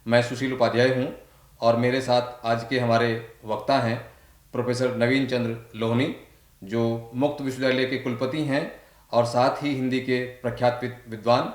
मैं सुशील उपाध्याय हूँ और मेरे साथ आज के हमारे वक्ता हैं प्रोफेसर नवीन चंद्र लोहनी, जो मुक्त विश्वविद्यालय के कुलपति हैं और साथ ही हिंदी के प्रख्यात विद्वान,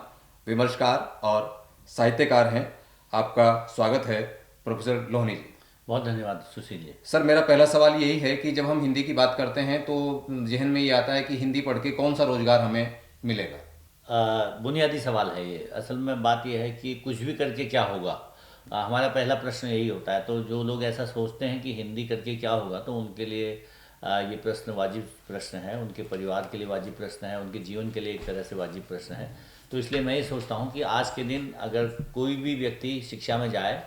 विमर्शकार और साहित्यकार हैं। आपका स्वागत है प्रोफेसर लोहनी जी। बहुत धन्यवाद सुशील जी। सर, मेरा पहला सवाल यही है कि जब हम हिंदी की बात करते हैं तो जहन में ये आता है कि हिंदी पढ़ के कौन सा रोजगार हमें मिलेगा। बुनियादी सवाल है ये। असल में बात यह है कि कुछ भी करके क्या होगा। हमारा पहला प्रश्न यही होता है। तो जो लोग ऐसा सोचते हैं कि हिंदी करके क्या होगा, तो उनके लिए ये प्रश्न वाजिब प्रश्न है, उनके परिवार के लिए वाजिब प्रश्न है, उनके जीवन के लिए एक तरह से वाजिब प्रश्न है। तो इसलिए मैं ये सोचता हूँ कि आज के दिन अगर कोई भी व्यक्ति शिक्षा में जाए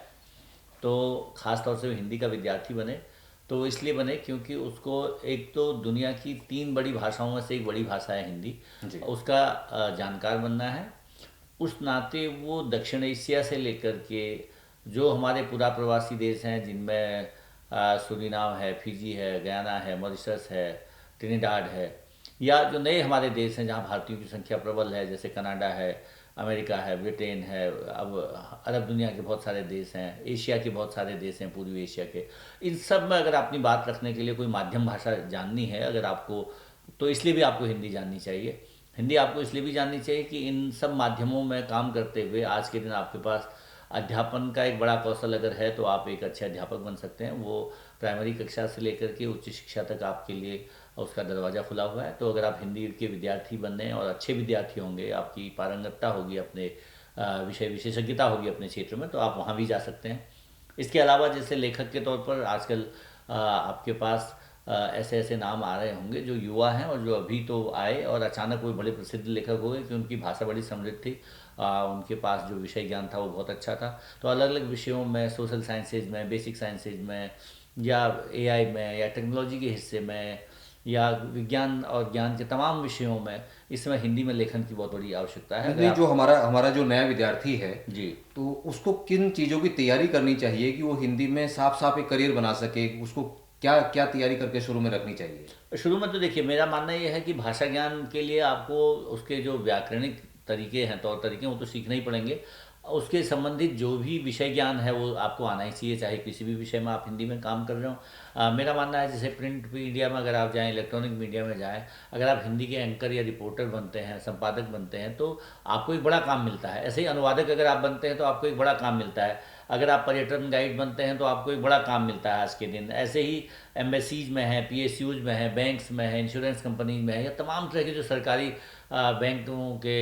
तो ख़ास तौर से वो हिंदी का विद्यार्थी बने। तो इसलिए बने क्योंकि उसको एक तो दुनिया की 3 बड़ी भाषाओं में से एक बड़ी भाषा है हिंदी, जी। उसका जानकार बनना है। उस नाते वो दक्षिण एशिया से लेकर के जो हमारे पूरा प्रवासी देश हैं, जिनमें सुरीनाम है, फिजी है, गयाना है, मॉरिशस है, ट्रिनिडाड है, या जो नए हमारे देश हैं जहाँ भारतीयों की संख्या प्रबल है, जैसे कनाडा है, अमेरिका है, ब्रिटेन है, अब अरब दुनिया के बहुत सारे देश हैं, एशिया के बहुत सारे देश हैं, पूर्वी एशिया के। इन सब में अगर अपनी बात रखने के लिए कोई माध्यम भाषा जाननी है अगर आपको, तो इसलिए भी आपको हिंदी जाननी चाहिए। हिंदी आपको इसलिए भी जाननी चाहिए कि इन सब माध्यमों में काम करते हुए आज के दिन आपके पास अध्यापन का एक बड़ा कौशल अगर है तो आप एक अच्छे अध्यापक बन सकते हैं। वो प्राइमरी कक्षा से लेकर के उच्च शिक्षा तक आपके लिए उसका दरवाज़ा खुला हुआ है। तो अगर आप हिंदी के विद्यार्थी बनने और अच्छे विद्यार्थी होंगे, आपकी पारंगतता होगी, अपने विषय विशेषज्ञता होगी अपने क्षेत्र में, तो आप वहाँ भी जा सकते हैं। इसके अलावा जैसे लेखक के तौर पर आजकल आपके पास ऐसे ऐसे नाम आ रहे होंगे जो युवा हैं और जो अभी तो आए और अचानक कोई बड़े प्रसिद्ध लेखक हो गए कि उनकी भाषा बड़ी समृद्ध थी, उनके पास जो विषय ज्ञान था वो बहुत अच्छा था। तो अलग अलग विषयों में, सोशल साइंसेज में, बेसिक साइंसेज में, या एआई में, या टेक्नोलॉजी के हिस्से में, या विज्ञान और ज्ञान के तमाम विषयों में इस समय हिंदी में लेखन की बहुत बड़ी आवश्यकता है। नहीं, जो हमारा हमारा जो नया विद्यार्थी है जी, तो उसको किन चीज़ों की तैयारी करनी चाहिए कि वो हिंदी में साफ साफ एक करियर बना सके, उसको क्या क्या तैयारी करके शुरू में रखनी चाहिए। शुरू में तो देखिए मेरा मानना ये है कि भाषा ज्ञान के लिए आपको उसके जो व्याकरणिक तरीके हैं, तौर तरीके, वो तो सीखने ही पड़ेंगे। उसके संबंधित जो भी विषय ज्ञान है वो आपको आना ही चाहिए, चाहे किसी भी विषय में आप हिंदी में काम कर रहे हो। मेरा मानना है जैसे प्रिंट मीडिया में अगर आप जाएं, इलेक्ट्रॉनिक मीडिया में जाएं, अगर आप हिंदी के एंकर या रिपोर्टर बनते हैं, संपादक बनते हैं, तो आपको एक बड़ा काम मिलता है। ऐसे ही अनुवादक अगर आप बनते हैं तो आपको एक बड़ा काम मिलता है। अगर आप पर्यटन गाइड बनते हैं तो आपको एक बड़ा काम मिलता है आज के दिन। ऐसे ही एम्बेसीज में है, पीएसयूज में है, बैंक्स में है, इंश्योरेंस कंपनीज में है, या तमाम तरह के जो सरकारी बैंकों के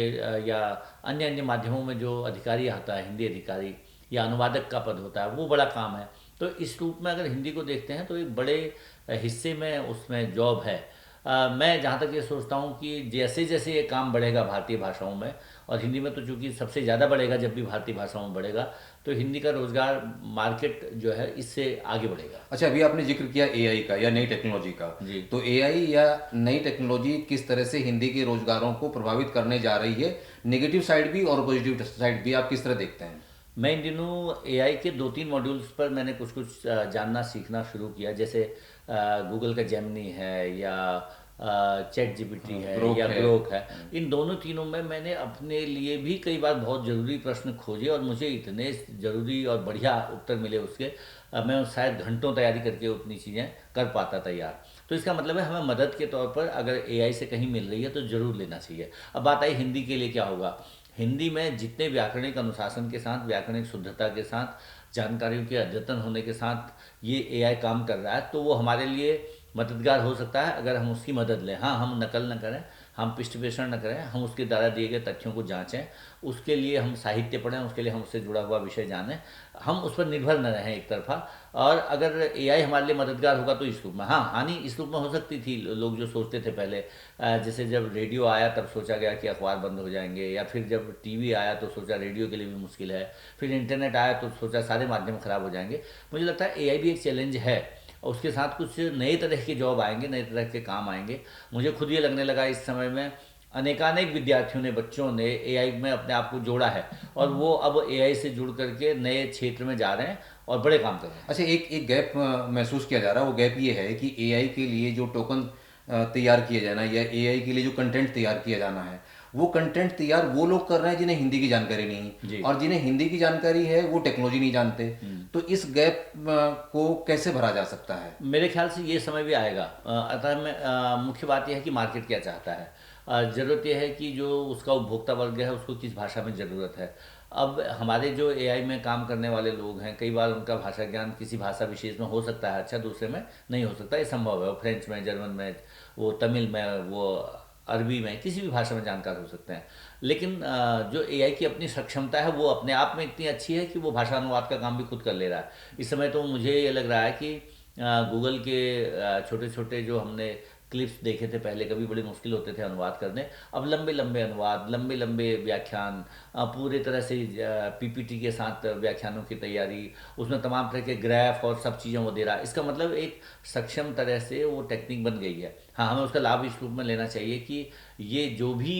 या अन्य अन्य माध्यमों में जो अधिकारी आता है, हिंदी अधिकारी या अनुवादक का पद होता है, वो बड़ा काम है। तो इस रूप में अगर हिंदी को देखते हैं तो एक बड़े हिस्से में उसमें जॉब है। मैं जहाँ तक ये सोचता हूँ कि जैसे जैसे ये काम बढ़ेगा भारतीय भाषाओं में, और हिंदी में तो चूँकि सबसे ज़्यादा बढ़ेगा जब भी भारतीय भाषाओं में बढ़ेगा, तो हिंदी का रोज़गार मार्केट जो है इससे आगे बढ़ेगा। अच्छा, अभी आपने जिक्र किया एआई का या नई टेक्नोलॉजी का, जी, तो एआई या नई टेक्नोलॉजी किस तरह से हिंदी के रोजगारों को प्रभावित करने जा रही है, नेगेटिव साइड भी और पॉजिटिव साइड भी, आप किस तरह देखते हैं। मैं इन दिनों एआई के 2-3 मॉड्यूल्स पर मैंने कुछ कुछ जानना सीखना शुरू किया। जैसे गूगल का जेमिनी है, या चैट जीपीटी है, ग्रोक या है। ग्रोक है। इन दोनों तीनों में मैंने अपने लिए भी कई बार बहुत ज़रूरी प्रश्न खोजे और मुझे इतने ज़रूरी और बढ़िया उत्तर मिले उसके, मैं शायद घंटों तैयारी करके उतनी चीज़ें कर पाता तैयार। तो इसका मतलब है हमें मदद के तौर पर अगर एआई से कहीं मिल रही है तो ज़रूर लेना चाहिए। अब बात आई हिंदी के लिए क्या होगा। हिंदी में जितने व्याकरणिक अनुशासन के साथ, व्याकरणिक शुद्धता के साथ, जानकारियों के अद्यतन होने के साथ ये एआई काम कर रहा है, तो वो हमारे लिए मददगार हो सकता है अगर हम उसकी मदद लें। हाँ, हम नकल न करें, हम पृष्ठपेषण न करें, हम उसके द्वारा दिए गए तथ्यों को जांचें, उसके लिए हम साहित्य पढ़ें, उसके लिए हम उससे जुड़ा हुआ विषय जानें, हम उस पर निर्भर न रहें एक तरफा। और अगर एआई हमारे लिए मददगार होगा तो इस रूप में, हाँ, हानि इस रूप में हो सकती थी। लोग जो सोचते थे पहले, जैसे जब रेडियो आया तब सोचा गया कि अखबार बंद हो जाएंगे, या फिर जब टीवी आया तो सोचा रेडियो के लिए भी मुश्किल है, फिर इंटरनेट आया तो सोचा सारे माध्यम खराब हो जाएंगे। मुझे लगता है एआई भी एक चैलेंज है, और उसके साथ कुछ नए तरह के जॉब आएंगे, नए तरह के काम आएंगे। मुझे खुद ये लगने लगा इस समय में अनेकानेक विद्यार्थियों ने, बच्चों ने एआई में अपने आप को जोड़ा है, और वो अब एआई से जुड़ करके नए क्षेत्र में जा रहे हैं और बड़े काम कर रहे हैं। अच्छा, एक एक गैप महसूस किया जा रहा है। वो गैप ये है कि एआई के लिए जो टोकन तैयार किया जाना या एआई के लिए जो कंटेंट तैयार किया जाना है, वो कंटेंट तैयार वो लोग कर रहे हैं जिन्हें हिंदी की जानकारी नहीं जी। है, और जिन्हें हिंदी की जानकारी है वो टेक्नोलॉजी नहीं जानते। तो इस गैप को कैसे भरा जा सकता है? मेरे ख्याल से ये समय भी आएगा। अतः मैं मुख्य बात यह है कि मार्केट क्या चाहता है। ज़रूरत यह है कि जो उसका उपभोक्ता वर्ग है उसको किस भाषा में ज़रूरत है। अब हमारे जो एआई में काम करने वाले लोग हैं, कई बार उनका भाषा ज्ञान किसी भाषा विशेष में हो सकता है अच्छा, दूसरे में नहीं हो सकता, ये संभव है। वो फ्रेंच में, जर्मन में, वो तमिल में, वो अरबी में, किसी भी भाषा में जानकार हो सकते हैं। लेकिन जो एआई की अपनी सक्षमता है वो अपने आप में इतनी अच्छी है कि वो भाषा अनुवाद का काम भी खुद कर ले रहा है। इस समय तो मुझे ये लग रहा है कि गूगल के छोटे छोटे जो हमने क्लिप्स देखे थे पहले, कभी बड़ी मुश्किल होते थे अनुवाद करने, अब लंबे लंबे अनुवाद, लंबे लंबे व्याख्यान, पूरे तरह से पीपीटी के साथ व्याख्यानों की तैयारी, उसमें तमाम तरह के ग्राफ और सब चीज़ें वो दे रहा है। इसका मतलब एक सक्षम तरह से वो टेक्निक बन गई है। हाँ, हमें उसका लाभ इस रूप में लेना चाहिए कि ये जो भी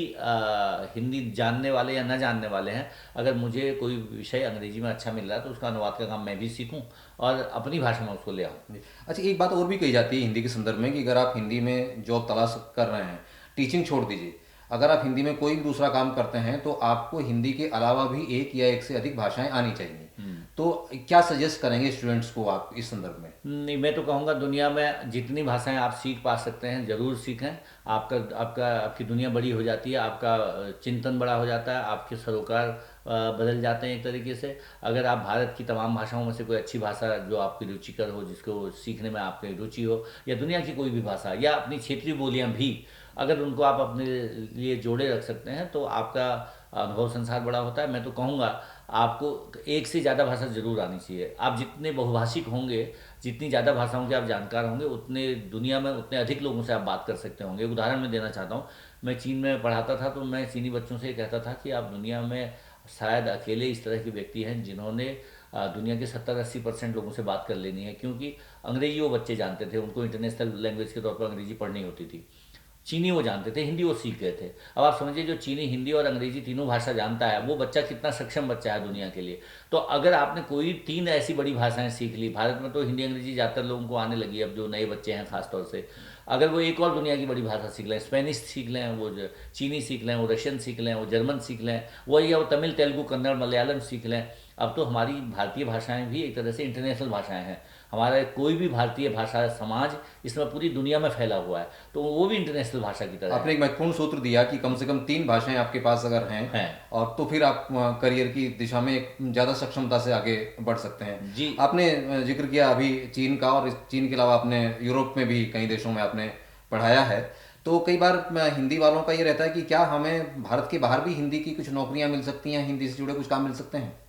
हिंदी जानने वाले या न जानने वाले हैं, अगर मुझे कोई विषय अंग्रेजी में अच्छा मिल रहा है तो उसका अनुवाद का काम मैं भी सीखूं और अपनी भाषा में उसको ले आऊँ। अच्छा, एक बात और भी कही जाती है हिंदी के संदर्भ में कि अगर आप हिंदी में जॉब तलाश कर रहे हैं, टीचिंग छोड़ दीजिए, अगर आप हिंदी में कोई भी दूसरा काम करते हैं तो आपको हिंदी के अलावा भी एक या एक से अधिक भाषाएं आनी चाहिए। तो क्या सजेस्ट करेंगे स्टूडेंट्स को आप इस संदर्भ में? नहीं, मैं तो कहूँगा दुनिया में जितनी भाषाएं आप सीख पा सकते हैं ज़रूर सीखें। आपका आपका आपकी दुनिया बड़ी हो जाती है, आपका चिंतन बड़ा हो जाता है, आपके सरोकार बदल जाते हैं एक तरीके से। अगर आप भारत की तमाम भाषाओं में से कोई अच्छी भाषा जो आपकी रुचिकर हो, जिसको सीखने में आपकी रुचि हो, या दुनिया की कोई भी भाषा या अपनी क्षेत्रीय बोलियां भी, अगर उनको आप अपने लिए जोड़े रख सकते हैं तो आपका अनुभव संसार बड़ा होता है। मैं तो कहूँगा आपको एक से ज़्यादा भाषा ज़रूर आनी चाहिए। आप जितने बहुभाषिक होंगे, जितनी ज़्यादा भाषाओं के आप जानकार होंगे, उतने दुनिया में उतने अधिक लोगों से आप बात कर सकते होंगे। उदाहरण मैं देना चाहता हूँ, मैं चीन में पढ़ाता था तो मैं चीनी बच्चों से ये कहता था कि आप दुनिया में शायद अकेले इस तरह के व्यक्ति हैं जिन्होंने दुनिया के 70-80% लोगों से बात कर लेनी है, क्योंकि अंग्रेजी वो बच्चे जानते थे, उनको इंटरनेशनल लैंग्वेज के तौर पर अंग्रेजी पढ़नी होती थी। चीनी वो जानते थे, हिंदी वो सीख गए थे। अब आप समझिए जो चीनी, हिंदी और अंग्रेजी तीनों भाषा जानता है, वो बच्चा कितना सक्षम बच्चा है दुनिया के लिए। तो अगर आपने कोई 3 ऐसी बड़ी भाषाएं सीख ली, भारत में तो हिंदी अंग्रेजी ज़्यादातर लोगों को आने लगी अब जो नए बच्चे हैं खासतौर से, अगर वो एक और दुनिया की बड़ी भाषा सीख लें, स्पेनिश सीख लें, वो चीनी सीख लें, वो रशियन सीख लें, वो जर्मन सीख लें, वो या वो तमिल, तेलुगु, कन्नड़, मलयालम सीख लें। अब तो हमारी भारतीय भाषाएं भी एक तरह से इंटरनेशनल भाषाएं हैं। हमारा कोई भी भारतीय भाषा समाज इसमें पूरी दुनिया में फैला हुआ है, तो वो भी इंटरनेशनल भाषा की तरह आपने एक महत्वपूर्ण सूत्र दिया कि कम से कम 3 भाषाएं आपके पास अगर हैं है। और तो फिर आप करियर की दिशा में एक ज़्यादा सक्षमता से आगे बढ़ सकते हैं। जी। आपने जिक्र किया अभी चीन का, और चीन के अलावा आपने यूरोप में भी कई देशों में आपने पढ़ाया है। तो कई बार हिंदी वालों का ये रहता है कि क्या हमें भारत के बाहर भी हिंदी की कुछ नौकरियां मिल सकती हैं, हिंदी से जुड़े कुछ काम मिल सकते हैं?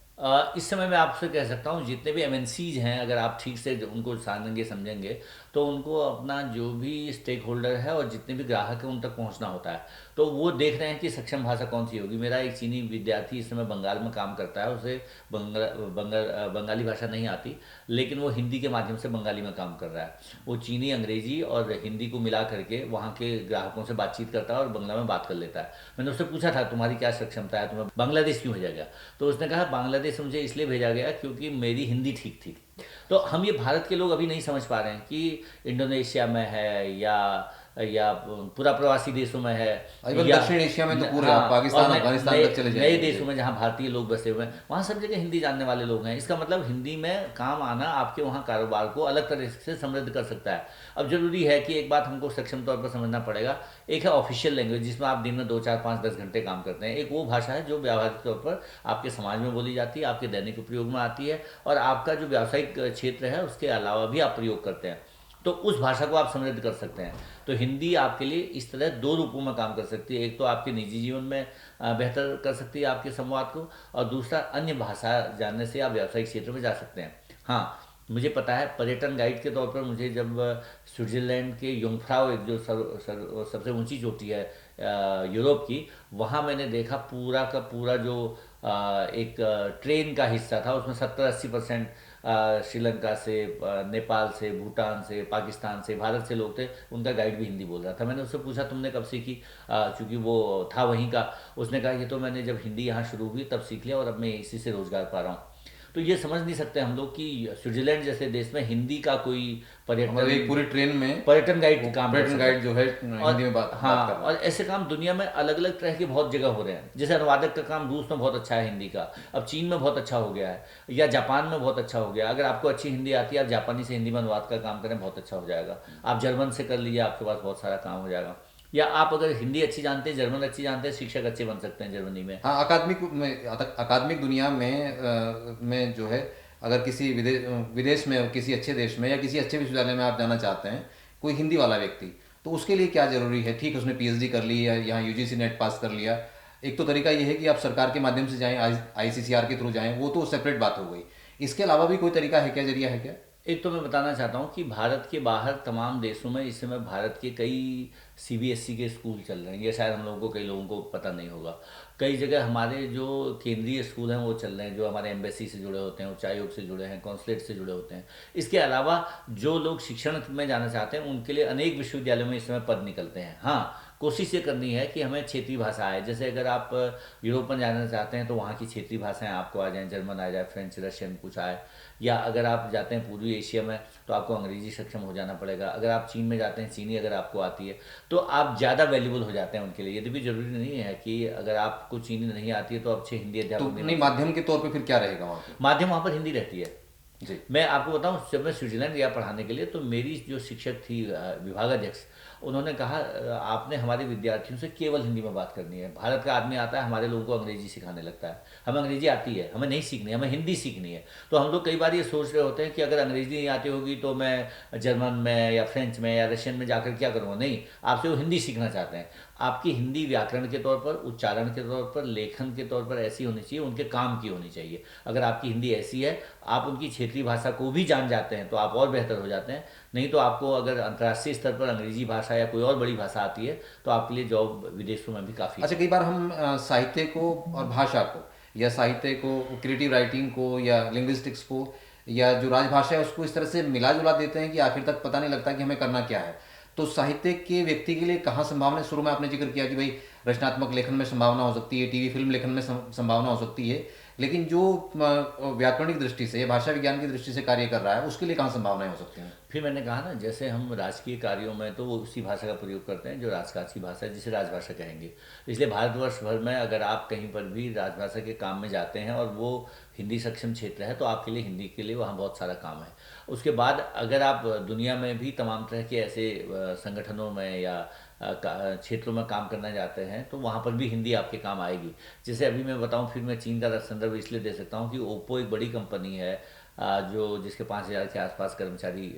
इस समय मैं आपसे कह सकता हूँ जितने भी एमएनसीज हैं, अगर आप ठीक से उनको जानेंगे समझेंगे तो उनको अपना जो भी स्टेक होल्डर है और जितने भी ग्राहक हैं उन तक पहुँचना होता है। तो वो देख रहे हैं कि सक्षम भाषा कौन सी होगी। मेरा एक चीनी विद्यार्थी इस समय बंगाल में काम करता है, उसे बंगाली भाषा नहीं आती, लेकिन वो हिंदी के माध्यम से बंगाली में काम कर रहा है। वो चीनी, अंग्रेजी और हिंदी को मिला करके वहाँ के ग्राहकों से बातचीत करता है और बंगला में बात कर लेता है। मैंने उससे पूछा था तुम्हारी क्या सक्षमता है, तुम्हें बांग्लादेश क्यों भेजा गया? तो उसने कहा बांग्लादेश मुझे इसलिए भेजा गया क्योंकि मेरी हिंदी ठीक थी। तो हम ये भारत के लोग अभी नहीं समझ पा रहे हैं कि इंडोनेशिया में है या पूरा प्रवासी देशों में है, या दक्षिण एशिया में तो पूरे हाँ, पाकिस्तान, और अफगानिस्तान तक चले नए जाएंगे। देशों में जहाँ भारतीय लोग बसे हुए हैं, वहाँ सब जगह हिंदी जानने वाले लोग हैं। इसका मतलब हिंदी में काम आना आपके वहाँ कारोबार को अलग तरह से समृद्ध कर सकता है। अब जरूरी है कि एक बात हमको सक्षम तौर पर समझना पड़ेगा, एक है ऑफिशियल लैंग्वेज जिसमें आप दिन में 2, 4, 5, 10 घंटे काम करते हैं। एक वो भाषा है जो व्यावहारिक तौर पर आपके समाज में बोली जाती है, आपके दैनिक उपयोग में आती है और आपका जो व्यावसायिक क्षेत्र है उसके अलावा भी आप प्रयोग करते हैं, तो उस भाषा को आप समृद्ध कर सकते हैं। तो हिंदी आपके लिए इस तरह 2 रूपों में काम कर सकती है। एक तो आपके निजी जीवन में बेहतर कर सकती है आपके संवाद को, और दूसरा अन्य भाषा जानने से आप व्यावसायिक क्षेत्र में जा सकते हैं। हाँ, मुझे पता है पर्यटन गाइड के तौर पर मुझे जब स्विट्जरलैंड के युंगफ्राउ, एक जो सबसे ऊंची चोटी है यूरोप की, वहाँ मैंने देखा पूरा का पूरा जो एक ट्रेन का हिस्सा था उसमें 70-80% श्रीलंका से, नेपाल से, भूटान से, पाकिस्तान से, भारत से लोग थे। उनका गाइड भी हिंदी बोल रहा था। मैंने उससे पूछा तुमने कब सीखी, चूँकि वो था वहीं का। उसने कहा ये तो मैंने जब हिंदी यहाँ शुरू हुई तब सीख लिया और अब मैं इसी से रोज़गार पा रहा हूँ। तो ये समझ नहीं सकते हम लोग कि स्विट्जरलैंड जैसे देश में हिंदी का कोई मतलब एक पूरी ट्रेन में पर्यटन गाइड काम कर पर्यटन सकता है। गाइड जो है हिंदी में बात हाँ, कर रहा और ऐसे काम दुनिया में अलग अलग तरह के बहुत जगह हो रहे हैं। जैसे अनुवादक का काम रूस में बहुत अच्छा है हिंदी का, अब चीन में बहुत अच्छा हो गया है, या जापान में बहुत अच्छा हो गया। अगर आपको अच्छी हिंदी आती है, आप जापानी से हिंदी में अनुवाद का काम करें, बहुत अच्छा हो जाएगा। आप जर्मन से कर लीजिए, आपके पास बहुत सारा काम हो जाएगा। या आप अगर हिंदी अच्छी जानते हैं, जर्मन अच्छी जानते हैं, शिक्षक अच्छे बन सकते हैं जर्मनी में। हाँ, अकादमिक दुनिया में जो है, अगर किसी विदेश में, किसी अच्छे देश में या किसी अच्छे विश्वविद्यालय में आप जाना चाहते हैं, कोई हिंदी वाला व्यक्ति, तो उसके लिए क्या जरूरी है? ठीक, उसने पीएचडी कर ली या यहाँ यूजीसी नेट पास कर लिया। एक तो तरीका ये है कि आप सरकार के माध्यम से जाएं, आईसीसीआर के थ्रू जाएं, वो तो सेपरेट बात हो गई। इसके अलावा भी कोई तरीका है क्या, जरिया है क्या? एक तो मैं बताना चाहता हूँ कि भारत के बाहर तमाम देशों में इस समय भारत के कई सीबीएसई के स्कूल चल रहे हैं। ये शायद हम लोगों को, कई लोगों को पता नहीं होगा। कई जगह हमारे जो केंद्रीय स्कूल हैं वो चल रहे हैं, जो हमारे एम्बेसी से जुड़े होते हैं, उच्चायोग से जुड़े हैं, कॉन्सुलेट से जुड़े होते हैं। इसके अलावा जो लोग शिक्षण में जाना चाहते हैं उनके लिए अनेक विश्वविद्यालयों में इस समय पद निकलते हैं। हाँ, कोशिश ये करनी है कि हमें क्षेत्रीय भाषा आए। जैसे अगर आप यूरोप में जाना चाहते हैं तो वहाँ की क्षेत्रीय भाषाएं आपको आ जाएं, जर्मन आ जाए, फ्रेंच, रशियन कुछ आए। या अगर आप जाते हैं पूर्वी एशिया में तो आपको अंग्रेजी सक्षम हो जाना पड़ेगा। अगर आप चीन में जाते हैं, चीनी अगर आपको आती है तो आप ज़्यादा वैल्यूबल हो जाते हैं उनके लिए। यदि भी जरूरी नहीं है कि अगर आपको चीनी नहीं आती है तो आप अच्छे हिंदी तो अध्यापक नहीं, माध्यम के तौर पे फिर क्या रहेगा वहाँ पे? माध्यम वहाँ पर हिंदी रहती है। जी। मैं आपको बताऊं, जब मैं स्विट्जरलैंड गया पढ़ाने के लिए तो मेरी जो शिक्षक थी, विभागाध्यक्ष, उन्होंने कहा आपने हमारे विद्यार्थियों से केवल हिंदी में बात करनी है। भारत का आदमी आता है, हमारे लोगों को अंग्रेजी सिखाने लगता है। हमें अंग्रेजी आती है, हमें नहीं सीखनी है, हमें हिंदी सीखनी है। तो हम लोग कई बार ये सोच रहे होते हैं कि अगर अंग्रेजी नहीं आती होगी तो मैं जर्मन में या फ्रेंच में या रशियन में जाकर क्या करूँगा। नहीं, आपसे वो हिंदी सीखना चाहते हैं। आपकी हिंदी व्याकरण के तौर पर, उच्चारण के तौर पर, लेखन के तौर पर ऐसी होनी चाहिए, उनके काम की होनी चाहिए। अगर आपकी हिंदी ऐसी है, आप उनकी क्षेत्रीय भाषा को भी जान जाते हैं तो आप और बेहतर हो जाते हैं। नहीं तो आपको अगर अंतर्राष्ट्रीय स्तर पर अंग्रेजी भाषा या कोई और बड़ी भाषा आती है तो आपके लिए जॉब विदेशों में भी काफ़ी। अच्छा, कई बार हम साहित्य को और भाषा को, या साहित्य को, क्रिएटिव राइटिंग को, या लिंग्विस्टिक्स को, या जो राजभाषा है उसको इस तरह से मिला जुला देते हैं कि आखिर तक पता नहीं लगता कि हमें करना क्या है। तो साहित्य के व्यक्ति के लिए कहाँ संभावना? शुरू में आपने जिक्र किया कि भाई रचनात्मक लेखन में संभावना हो सकती है, टीवी फिल्म लेखन में संभावना हो सकती है, लेकिन जो व्याकरणिक दृष्टि से या भाषा विज्ञान की दृष्टि से कार्य कर रहा है उसके लिए कहाँ संभावनाएं हो सकती हैं? फिर मैंने कहा ना, जैसे हम राजकीय कार्यों में तो वो उसी भाषा का प्रयोग करते हैं जो राजकाज की भाषा है, जिसे राजभाषा कहेंगे। इसलिए भारतवर्ष भर में अगर आप कहीं पर भी राजभाषा के काम में जाते हैं और वो हिंदी सक्षम क्षेत्र है तो आपके लिए हिंदी के लिए वहाँ बहुत सारा काम है। उसके बाद अगर आप दुनिया में भी तमाम तरह के ऐसे संगठनों में या क्षेत्रों में काम करना चाहते हैं तो वहाँ पर भी हिंदी आपके काम आएगी। जैसे अभी मैं बताऊँ, फिर मैं चीन का संदर्भ इसलिए दे सकता हूँ कि ओप्पो एक बड़ी कंपनी है जो जिसके 5,000 के आसपास कर्मचारी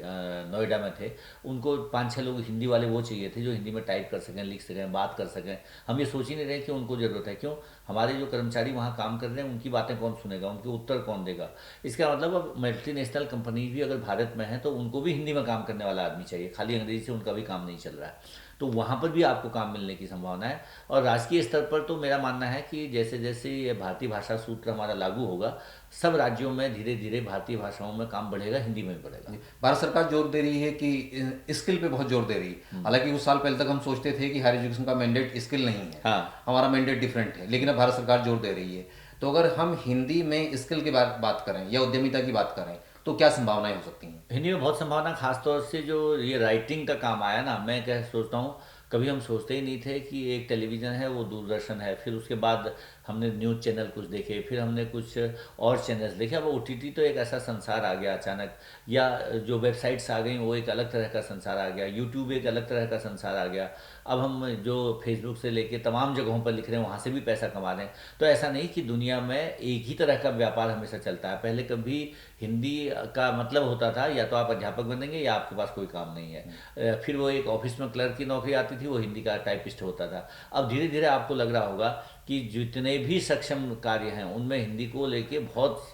नोएडा में थे। उनको 5-6 लोग हिंदी वाले वो चाहिए थे जो हिंदी में टाइप कर सकें, लिख सकें, बात कर सकें। हम ये सोच ही नहीं रहे कि उनको ज़रूरत है। क्यों? हमारे जो कर्मचारी वहाँ काम कर रहे हैं उनकी बातें कौन सुनेगा, उनके उत्तर कौन देगा। इसका मतलब अब मल्टीनेशनल कंपनीज भी अगर भारत में हैं तो उनको भी हिंदी में काम करने वाला आदमी चाहिए। खाली अंग्रेजी से उनका भी काम नहीं चल रहा है। तो वहाँ पर भी आपको काम मिलने की संभावना है। और राजकीय स्तर पर तो मेरा मानना है कि जैसे जैसे ये भारतीय भाषा सूत्र हमारा लागू होगा, सब राज्यों में धीरे धीरे भारतीय भाषाओं में काम बढ़ेगा, हिंदी में भी बढ़ेगा। भारत सरकार जोर दे रही है कि स्किल पे बहुत जोर दे रही है। हालांकि कुछ साल पहले तक हम सोचते थे कि हायर एजुकेशन का मैंडेट स्किल नहीं है, हाँ, हमारा मैंडेट डिफरेंट है, लेकिन अब भारत सरकार जोर दे रही है। तो अगर हम हिंदी में स्किल की बात करें या उद्यमिता की बात करें तो क्या संभावनाएं हो सकती हैं? हिंदी में बहुत संभावना, खासतौर से जो ये राइटिंग का काम आया ना। मैं क्या सोचता हूँ, कभी हम सोचते ही नहीं थे कि एक टेलीविज़न है वो दूरदर्शन है, फिर उसके बाद हमने न्यूज़ चैनल कुछ देखे, फिर हमने कुछ और चैनल्स देखे। अब ओटीटी तो एक ऐसा संसार आ गया अचानक, या जो वेबसाइट्स आ गई वो एक अलग तरह का संसार आ गया, यूट्यूब एक अलग तरह का संसार आ गया। अब हम जो फेसबुक से लेके तमाम जगहों पर लिख रहे हैं वहाँ से भी पैसा कमा रहे हैं। तो ऐसा नहीं कि दुनिया में एक ही तरह का व्यापार हमेशा चलता है। पहले कभी हिंदी का मतलब होता था या तो आप अध्यापक बनेंगे या आपके पास कोई काम नहीं है। फिर वो एक ऑफिस में क्लर्क की नौकरी आती थी, वो हिंदी का टाइपिस्ट होता था। अब धीरे धीरे आपको लग रहा होगा कि जितने भी सक्षम कार्य हैं उनमें हिंदी को लेके बहुत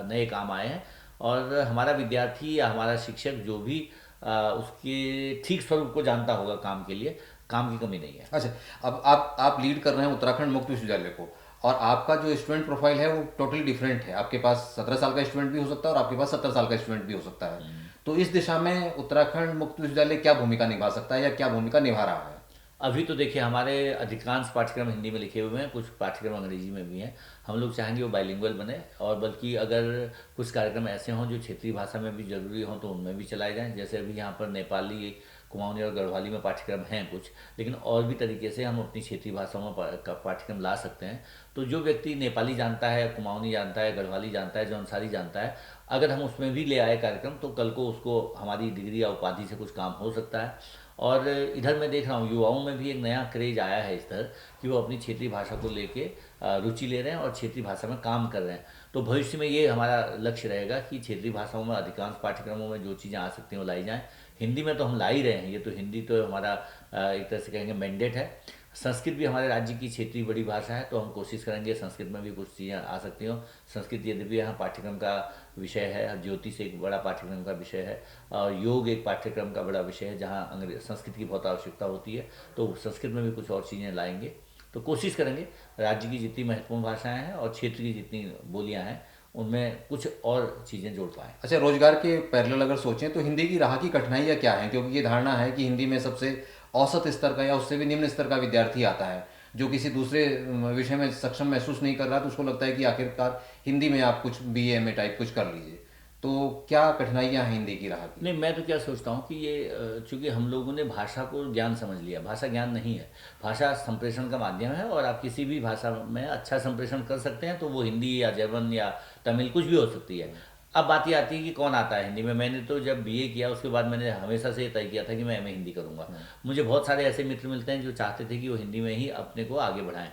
नए काम आए हैं। और हमारा विद्यार्थी या हमारा शिक्षक जो भी उसके ठीक स्वरूप को जानता होगा काम के लिए, काम की कमी नहीं है। अच्छा, अब आप लीड कर रहे हैं उत्तराखंड मुक्त विश्वविद्यालय को, और आपका जो स्टूडेंट प्रोफाइल है वो टोटली डिफरेंट है। आपके पास 17 साल का स्टूडेंट भी हो सकता है और आपके पास 70 साल का स्टूडेंट भी हो सकता है। तो इस दिशा में उत्तराखंड मुक्त विश्वविद्यालय क्या भूमिका निभा सकता है या क्या भूमिका निभा रहा है? अभी तो देखिए हमारे अधिकांश पाठ्यक्रम हिंदी में लिखे हुए हैं, कुछ पाठ्यक्रम अंग्रेजी में भी हैं। हम लोग चाहेंगे वो बाइलिंगुअल बने, और बल्कि अगर कुछ कार्यक्रम ऐसे हों जो क्षेत्रीय भाषा में भी ज़रूरी हों तो उनमें भी चलाए जाएँ। जैसे अभी यहाँ पर नेपाली, कुमाऊनी और गढ़वाली में पाठ्यक्रम हैं कुछ, लेकिन और भी तरीके से हम अपनी क्षेत्रीय भाषाओं में का पाठ्यक्रम ला सकते हैं। तो जो व्यक्ति नेपाली जानता है, कुमाऊनी जानता है, गढ़वाली जानता है, जौनसारी जानता है, अगर हम उसमें भी ले आए कार्यक्रम तो कल को उसको हमारी डिग्री या उपाधि से कुछ काम हो सकता है। और इधर मैं देख रहा हूँ युवाओं में भी एक नया क्रेज आया है इस तरह कि वो अपनी क्षेत्रीय भाषा को लेके रुचि ले रहे हैं और क्षेत्रीय भाषा में काम कर रहे हैं। तो भविष्य में ये हमारा लक्ष्य रहेगा कि क्षेत्रीय भाषाओं में अधिकांश पाठ्यक्रमों में जो चीज़ें आ सकती हैं वो लाई जाएँ। हिंदी में तो हम ला ही रहे हैं, ये तो हिंदी तो हमारा एक तरह से कहेंगे मैंडेट है। संस्कृत भी हमारे राज्य की क्षेत्रीय बड़ी भाषा है, तो हम कोशिश करेंगे संस्कृत में भी कुछ चीज़ें आ सकती हों। संस्कृत यद्यपि यहाँ पाठ्यक्रम का विषय है, ज्योतिष एक बड़ा पाठ्यक्रम का विषय है, और योग एक पाठ्यक्रम का बड़ा विषय है जहाँ अंग्रेज संस्कृत की बहुत आवश्यकता होती है, तो संस्कृत में भी कुछ और चीज़ें लाएंगे। तो कोशिश करेंगे राज्य की जितनी महत्वपूर्ण भाषाएँ हैं और क्षेत्र की जितनी बोलियाँ हैं उनमें कुछ और चीज़ें जोड़ पाएँ। अच्छा, रोजगार के पैरेलल अगर सोचें तो हिंदी की राह की कठिनाइयाँ क्या हैं? क्योंकि ये धारणा है कि हिंदी में सबसे औसत स्तर का या उससे भी निम्न स्तर का विद्यार्थी आता है, जो किसी दूसरे विषय में सक्षम महसूस नहीं कर रहा, तो उसको लगता है कि आखिरकार हिंदी में आप कुछ बीए एमए टाइप कुछ कर लीजिए। तो क्या कठिनाइयाँ हैं हिंदी की राह की? नहीं, मैं तो क्या सोचता हूँ कि ये चूंकि हम लोगों ने भाषा को ज्ञान समझ लिया, भाषा ज्ञान नहीं है। भाषा संप्रेषण का माध्यम है, और आप किसी भी भाषा में अच्छा संप्रेषण कर सकते हैं, तो वो हिंदी या जर्मन या तमिल कुछ भी हो सकती है। अब बात ये आती है कि कौन आता है हिंदी में। मैंने तो जब बीए किया उसके बाद मैंने हमेशा से तय किया था कि मैं एमए हिंदी करूँगा। मुझे बहुत सारे ऐसे मित्र मिलते हैं जो चाहते थे कि वो हिंदी में ही अपने को आगे बढ़ाएं,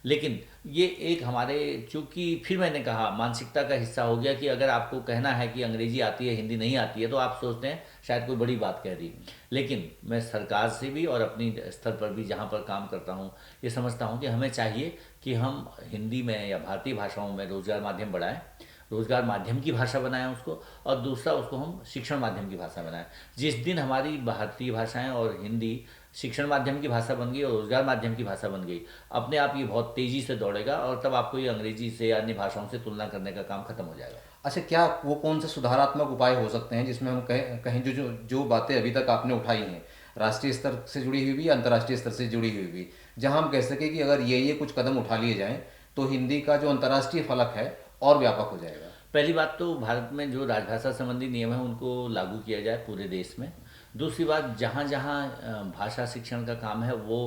लेकिन ये एक हमारे, चूंकि फिर मैंने कहा, मानसिकता का हिस्सा हो गया कि अगर आपको कहना है कि अंग्रेजी आती है हिंदी नहीं आती है तो आप सोचते हैं शायद कोई बड़ी बात कह दी। लेकिन मैं सरकार से भी और अपनी स्तर पर भी जहाँ पर काम करता हूँ ये समझता हूँ कि हमें चाहिए कि हम हिंदी में या भारतीय भाषाओं में रोजगार माध्यम बढ़ाएं, रोजगार माध्यम की भाषा बनाएं उसको, और दूसरा उसको हम शिक्षण माध्यम की भाषा बनाएं। जिस दिन हमारी भारतीय भाषाएं और हिंदी शिक्षण माध्यम की भाषा बन गई और रोजगार माध्यम की भाषा बन गई, अपने आप ये बहुत तेज़ी से दौड़ेगा, और तब आपको ये अंग्रेजी से या अन्य भाषाओं से तुलना करने का काम खत्म हो जाएगा। अच्छा, क्या वो कौन से सुधारात्मक उपाय हो सकते हैं जिसमें हम कहें कहें जो जो जो बातें अभी तक आपने उठाई हैं, राष्ट्रीय स्तर से जुड़ी हुई भी या अंतर्राष्ट्रीय स्तर से जुड़ी हुई भी, जहां हम कह सकें कि अगर ये कुछ कदम उठा लिए जाएं तो हिंदी का जो अंतर्राष्ट्रीय फलक है और व्यापक हो जाएगा? पहली बात तो भारत में जो राजभाषा संबंधी नियम है उनको लागू किया जाए पूरे देश में। दूसरी बात, जहाँ जहाँ भाषा शिक्षण का काम है वो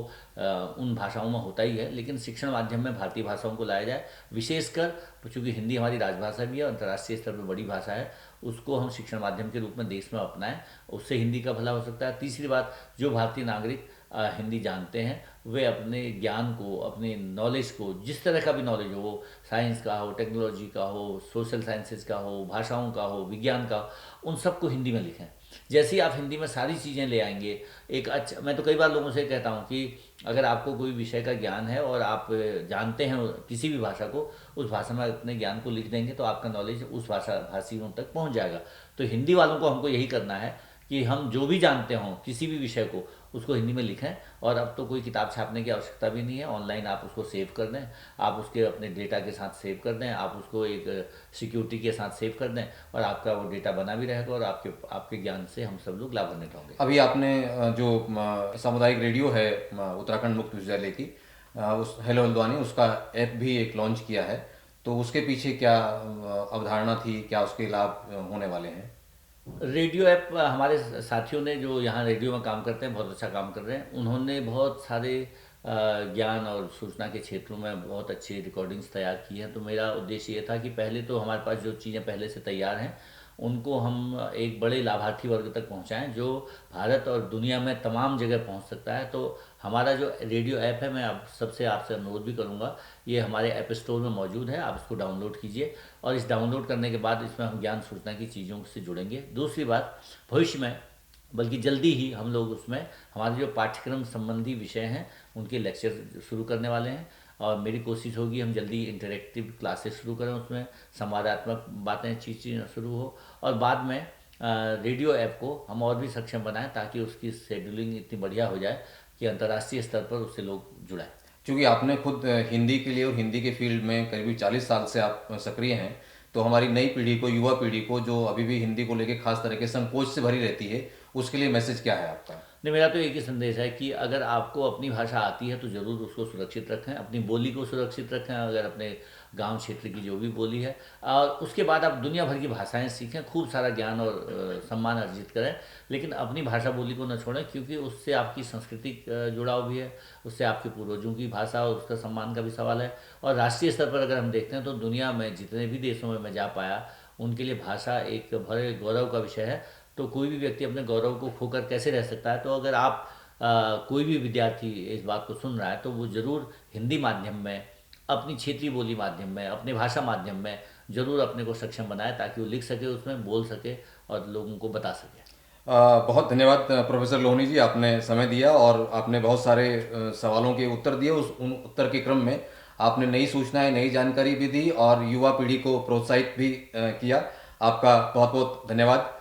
उन भाषाओं में होता ही है, लेकिन शिक्षण माध्यम में भारतीय भाषाओं को लाया जाए। विशेषकर चूँकि हिंदी हमारी राजभाषा भी है, अंतर्राष्ट्रीय स्तर पर बड़ी भाषा है, उसको हम शिक्षण माध्यम के रूप में देश में अपनाएं, उससे हिंदी का भला हो सकता है। तीसरी बात, जो भारतीय नागरिक हिंदी जानते हैं वे अपने ज्ञान को, अपने नॉलेज को, जिस तरह का भी नॉलेज हो, वो साइंस का हो, टेक्नोलॉजी का हो, सोशल साइंसेज का हो, भाषाओं का हो, विज्ञान का हो, उन सबको हिंदी में लिखें। जैसे ही आप हिंदी में सारी चीज़ें ले आएंगे, एक अच्छा, मैं तो कई बार लोगों से कहता हूँ कि अगर आपको कोई विषय का ज्ञान है और आप जानते हैं किसी भी भाषा को, उस भाषा में अपने ज्ञान को लिख देंगे तो आपका नॉलेज उस भाषियों तक पहुँच जाएगा। तो हिंदी वालों को हमको यही करना है कि हम जो भी जानते हों किसी भी विषय को, उसको हिंदी में लिखें। और अब तो कोई किताब छापने की आवश्यकता भी नहीं है, ऑनलाइन आप उसको सेव कर दें, आप उसके अपने डेटा के साथ सेव कर दें, आप उसको एक सिक्योरिटी के साथ सेव कर दें, और आपका वो डेटा बना भी रहेगा, और आपके ज्ञान से हम सब लोग लाभान्वित होंगे। अभी आपने जो सामुदायिक रेडियो है उत्तराखंड मुक्त विश्वविद्यालय की, उस हेलो हल्द्वानी, उसका ऐप भी एक लॉन्च किया है, तो उसके पीछे क्या अवधारणा थी, क्या उसके लाभ होने वाले हैं? रेडियो ऐप, हमारे साथियों ने जो यहाँ रेडियो में काम करते हैं बहुत अच्छा काम कर रहे हैं। उन्होंने बहुत सारे ज्ञान और सूचना के क्षेत्रों में बहुत अच्छी रिकॉर्डिंग्स तैयार की हैं। तो मेरा उद्देश्य ये था कि पहले तो हमारे पास जो चीज़ें पहले से तैयार हैं उनको हम एक बड़े लाभार्थी वर्ग तक पहुँचाएँ, जो भारत और दुनिया में तमाम जगह पहुँच सकता है। तो हमारा जो रेडियो ऐप है, मैं आप सबसे आपसे अनुरोध भी करूँगा, ये हमारे ऐप स्टोर में मौजूद है, आप इसको डाउनलोड कीजिए, और इस डाउनलोड करने के बाद इसमें हम ज्ञान सूचना की चीज़ों से जुड़ेंगे। दूसरी बात, भविष्य में, बल्कि जल्दी ही हम लोग उसमें हमारे जो पाठ्यक्रम संबंधी विषय हैं उनके लेक्चर शुरू करने वाले हैं, और मेरी कोशिश होगी हम जल्दी इंटरेक्टिव क्लासेस शुरू करें, उसमें संवादात्मक बातें चीज़ें शुरू हो, और बाद में रेडियो ऐप को हम और भी सक्षम बनाएं ताकि उसकी शेड्यूलिंग इतनी बढ़िया हो जाए कि अंतर्राष्ट्रीय स्तर पर उससे लोग जुड़ाएं। क्योंकि आपने खुद हिंदी के लिए और हिंदी के फील्ड में करीब 40 साल से आप सक्रिय हैं, तो हमारी नई पीढ़ी को, युवा पीढ़ी को, जो अभी भी हिंदी को लेकर खास तरह के संकोच से भरी रहती है, उसके लिए मैसेज क्या है आपका? नहीं, मेरा तो एक ही संदेश है कि अगर आपको अपनी भाषा आती है तो ज़रूर उसको सुरक्षित रखें, अपनी बोली को सुरक्षित रखें, अगर अपने गांव क्षेत्र की जो भी बोली है, और उसके बाद आप दुनिया भर की भाषाएं सीखें, खूब सारा ज्ञान और सम्मान अर्जित करें, लेकिन अपनी भाषा बोली को न छोड़ें, क्योंकि उससे आपकी सांस्कृतिक जुड़ाव भी है, उससे आपके पूर्वजों की भाषा और उसका सम्मान का भी सवाल है। और राष्ट्रीय स्तर पर अगर हम देखते हैं तो दुनिया में जितने भी देशों में मैं जा पाया, उनके लिए भाषा एक बड़े गौरव का विषय है। तो कोई भी व्यक्ति अपने गौरव को खोकर कैसे रह सकता है? तो अगर आप कोई भी विद्यार्थी इस बात को सुन रहा है तो वो ज़रूर हिंदी माध्यम में, अपनी क्षेत्रीय बोली माध्यम में, अपने भाषा माध्यम में ज़रूर अपने को सक्षम बनाए, ताकि वो लिख सके, उसमें बोल सके और लोगों को बता सके। बहुत धन्यवाद प्रोफेसर लोहनी जी, आपने समय दिया और आपने बहुत सारे सवालों के उत्तर दिए। उन उत्तर के क्रम में आपने नई सूचनाएं, नई जानकारी भी दी और युवा पीढ़ी को प्रोत्साहित भी किया। आपका बहुत बहुत धन्यवाद।